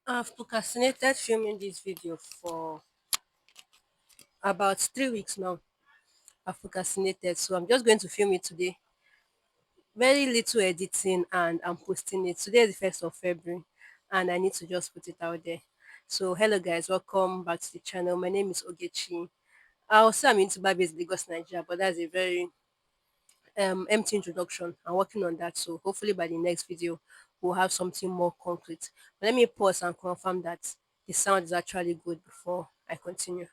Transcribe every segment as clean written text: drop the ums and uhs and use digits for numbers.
I've procrastinated filming this video for about 3 weeks now. I've procrastinated, so I'm just going to film it today. Very little editing, and I'm posting it. Today is the 1st of February, and I need to just put it out there. So, hello guys, welcome back to the channel. My name is Ogechi. I'll say I'm into based Lagos, Nigeria, but that's a very empty introduction. I'm working on that, so hopefully by the next video, we'll have something more concrete. But let me pause and confirm that the sound is actually good before I continue.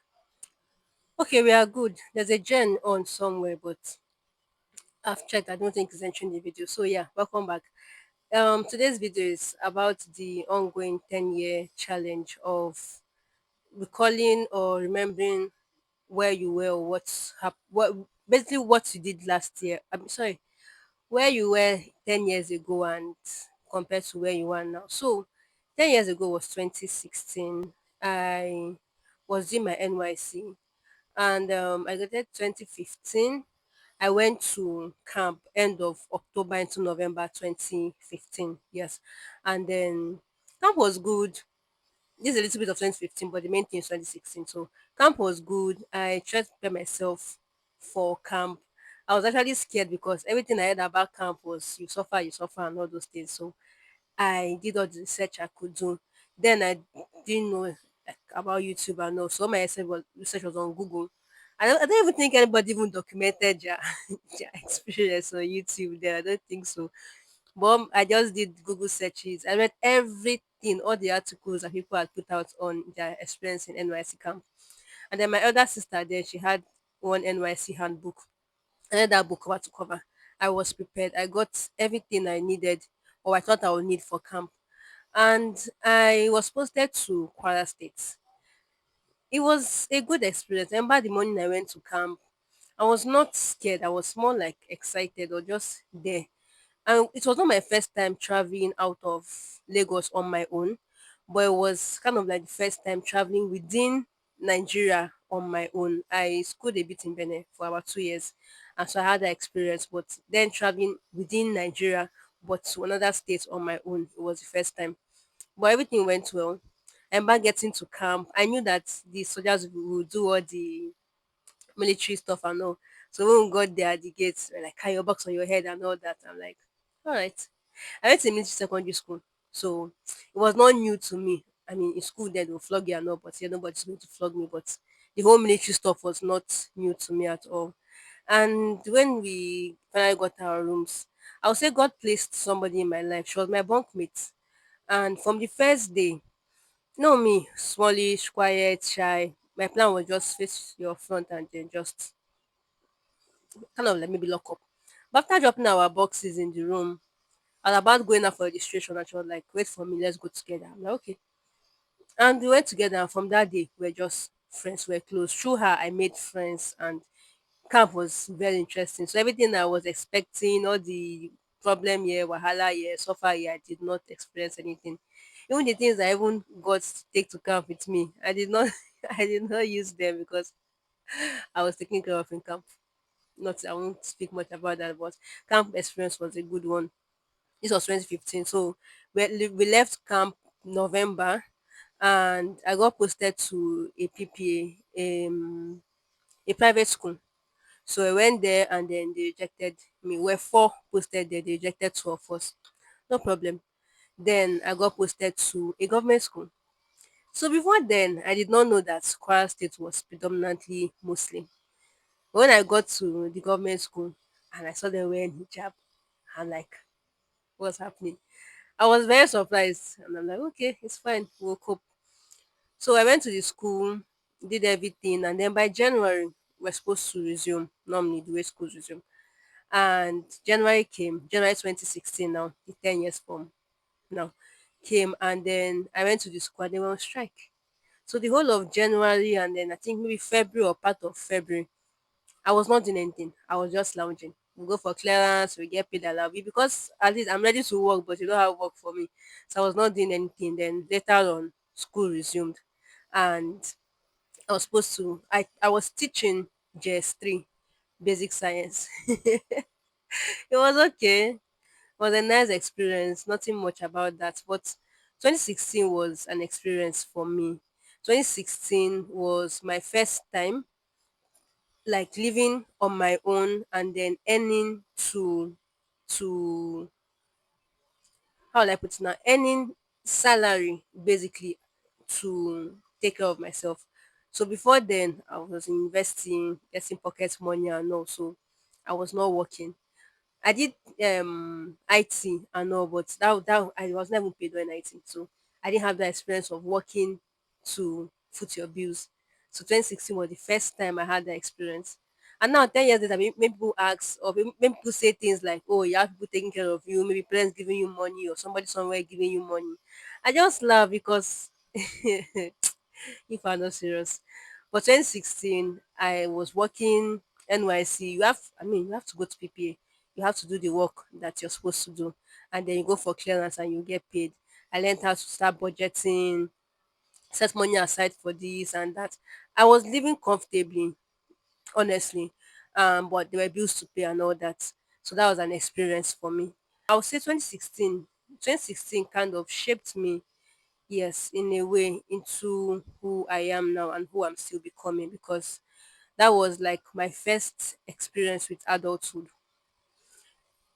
Okay, we are good. There's a gen on somewhere, but I've checked. I don't think it's entering the video. So yeah, welcome back. Today's video is about the ongoing 10-year challenge of recalling or remembering where you were or what basically what you did last year. I'm sorry, where you were 10 years ago and compared to where you are now. So 10 years ago was 2016. I was doing my NYC, and I graduated 2015. I went to camp end of October into November 2015. Yes. And then camp was good. This is a little bit of 2015, but the main thing is 2016. So camp was good. I tried to prepare myself for camp. I was actually scared because everything I heard about camp was you suffer, and all those things. So I did all the research I could do. Then I didn't know like, about YouTube and all. So all my research was on Google. I don't even think anybody even documented their, their experience on YouTube there. I don't think so. But I just did Google searches. I read everything, all the articles that people had put out on their experience in NYC camp. And then my elder sister there, she had one NYC handbook. I read that book cover to cover. I was prepared. I got everything I needed or I thought I would need for camp. And I was posted to Kwara State. It was a good experience. I remember the morning I went to camp, I was not scared. I was more like excited or just there. And it was not my first time traveling out of Lagos on my own, but it was kind of like the first time traveling within Nigeria on my own. I schooled a bit in Benin for about 2 years, and so I had that experience. But then traveling within Nigeria, but to another state on my own, it was the first time. But everything went well. I remember getting to camp. I knew that the soldiers would do all the military stuff and all. So when we got there at the gates, we're like, carry your box on your head and all that. I'm like, all right. I went to military secondary school, so it was not new to me. I mean, in school then they'll flog you and all, but yeah, nobody's going to flog me. But the whole military stuff was not new to me at all. And when we finally got our rooms, I would say God placed somebody in my life. She was my bunkmate. And from the first day, no me, smallish, quiet, shy. My plan was just face your front and then just kind of like maybe lock up. But after dropping our boxes in the room, I was about going out for registration and she was like, wait for me, let's go together. I'm like, okay. And we went together and from that day we're just friends, we're close. Through her I made friends and camp was very interesting. So everything I was expecting, all the problem here, wahala here, so far here, I did not experience anything. Even the things I even got to take to camp with me, I did not I did not use them because I was taking care of in camp. Not I won't speak much about that, but camp experience was a good one. This was 2015. So we left camp November and I got posted to a PPA, a private school. So I went there and then they rejected me. We're four posted there, they rejected two of us. No problem. Then I got posted to a government school. So before then, I did not know that Kwara State was predominantly Muslim. But when I got to the government school and I saw them wearing hijab, I'm like, what's happening? I was very surprised and I'm like, okay, it's fine, we'll cope. So I went to the school, did everything, and then by January, we're supposed to resume, normally the way schools resume. And January came, January 2016 now, the 10 years form now came, and then I went to the school and they were on strike. So the whole of January and then I think maybe February or part of February, I was not doing anything. I was just lounging. We go for clearance, we get paid alawi because at least I'm ready to work, but you don't have work for me. So I was not doing anything. Then later on, school resumed, and I was supposed to. I was teaching JS3 basic science. It was okay. It was a nice experience. Nothing much about that, but 2016 was an experience for me. 2016 was my first time like living on my own and then earning to how will I put it now? Earning salary basically to take care of myself. So before then, I was investing, getting pocket money, and also I was not working. I did IT and all, but that I was never paid when IT, so I didn't have the experience of working to foot your bills. So 2016 was the first time I had that experience. And now 10 years later, maybe people ask or maybe people say things like, "Oh, you have people taking care of you, maybe parents giving you money or somebody somewhere giving you money." I just laugh because if I'm not serious. But 2016, I was working NYC. You have to go to PPA. You have to do the work that you're supposed to do. And then you go for clearance and you get paid. I learned how to start budgeting, set money aside for this and that. I was living comfortably, honestly. But there were bills to pay and all that. So that was an experience for me. I would say 2016 kind of shaped me, yes, in a way, into who I am now and who I'm still becoming, because that was like my first experience with adulthood.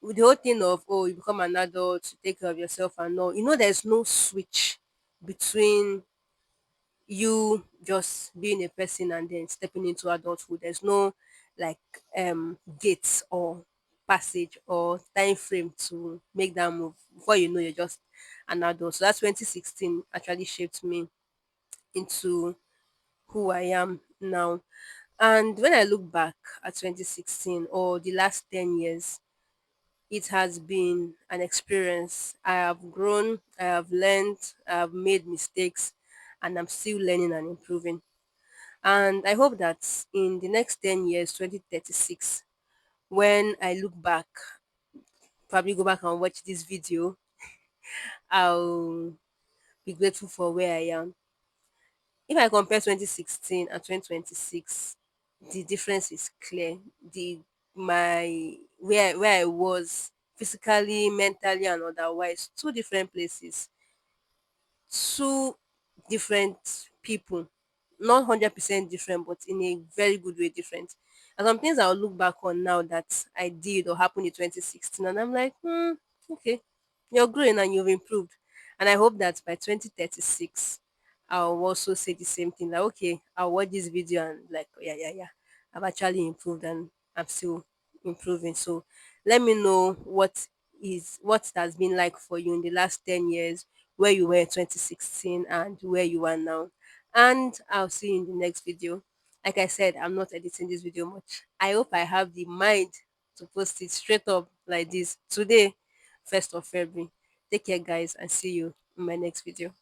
With the whole thing of, oh, you become an adult, you take care of yourself and all, there's no switch between you just being a person and then stepping into adulthood. There's no like gates or passage or time frame to make that move. Before you know, you're just an adult. So that's 2016 actually shaped me into who I am now. And when I look back at 2016 or the last 10 years, it has been an experience. I have grown, I have learned, I have made mistakes, and I'm still learning and improving. And I hope that in the next 10 years, 2036, when I look back, probably go back and watch this video, I'll be grateful for where I am. If I compare 2016 and 2026, the difference is clear. The my where I was physically, mentally, and otherwise, two different places, two different people, not 100% different, but in a very good way different. And some things I'll look back on now that I did or happened in 2016, and I'm like, okay, you're growing and you've improved. And I hope that by 2036, I'll also say the same thing. Like, okay, I'll watch this video and like, oh, yeah, yeah, yeah, I've actually improved and I'm still improving. So let me know what it has been like for you in the last 10 years, where you were in 2016 and where you are now. And I'll see you in the next video. Like I said, I'm not editing this video much. I hope I have the mind to post it straight up like this today, 1st of February. Take care, guys, and see you in my next video.